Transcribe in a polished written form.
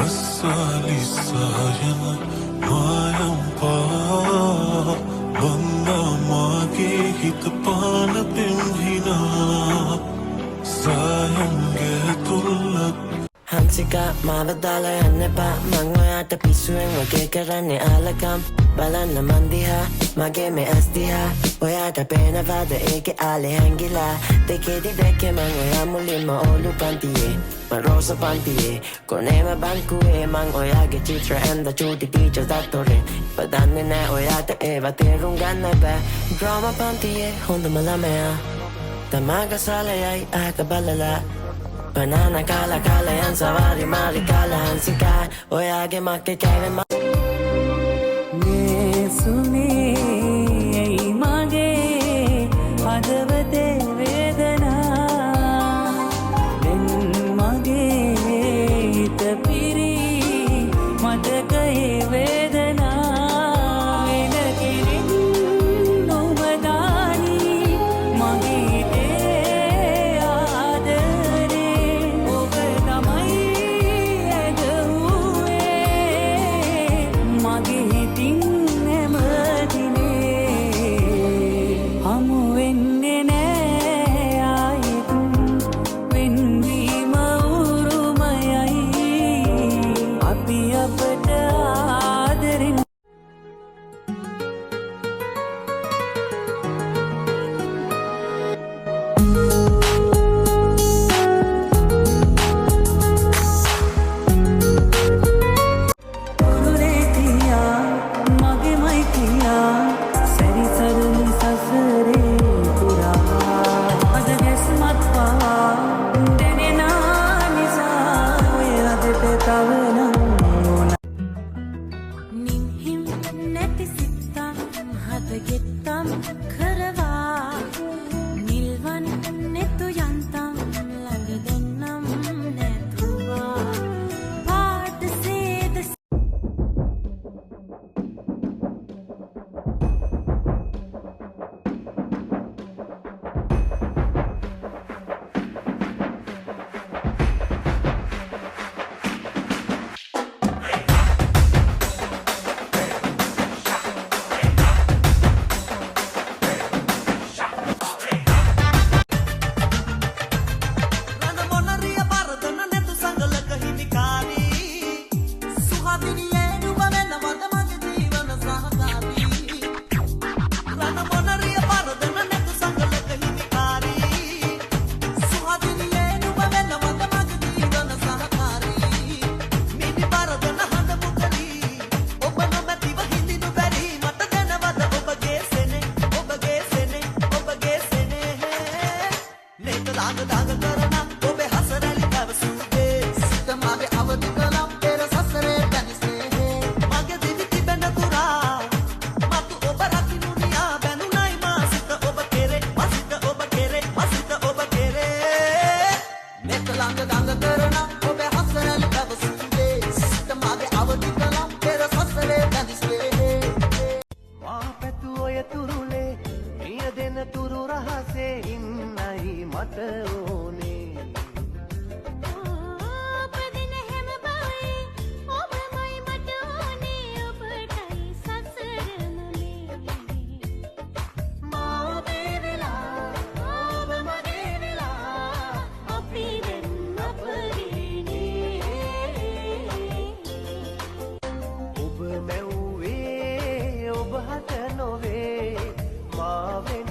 රස්සාලි සායන මායම් පා බන්නා මාගේ හිත පාන පෙම්හිනා සායම්ගේ තුල්ලක් Hansika මාවදාලා යන්න එපා මං ඔයාට පිස්සුවෙන් වගේ කරන්නේ ආලකම් බලන්න මන් දිහා මගේ මේ ඇස් දිහා ඔයාට පේනවාද ඒකේ ආලේ හැංගිලා දෙකේදි දෙකේ මං ඔයා මුලින්ම ඕලු පන්තියේ මං රෝස පන්තියේ කොනේම බංකුවේ මං ඔයාගේ චිත්‍ර ඇන්ද චූටි ටීචර් දත්තරේ බදන්නේ නෑ ඔයාට ඒවා තේරුම් ගන්න බෑ ඩ්‍රාමා පන්තියේ හොඳම ළමයා තමාග සාලයයි ආක බලලා Banana kala kala yan sawari mari kala hansika oyage makke kave ma ne sune ei mage hadavate vedana den mage hit piri matakaye vedana enakirin nobadani mage Gettam karwa nilwan nettu yantam lag dennam netuwa paat se තුරු රහසේ ඉන්නයි මට ඕනේ ඔබ දින හැම බයි ඔබමයි මට ඕනේ ඔබටයි සසරමනේ මාගේ වෙලා ඔබ මගේ වෙලා අපි වෙන්න අපරිනේ ඔබ මැව්වේ ඔබ හට නොවේ මාවෙන්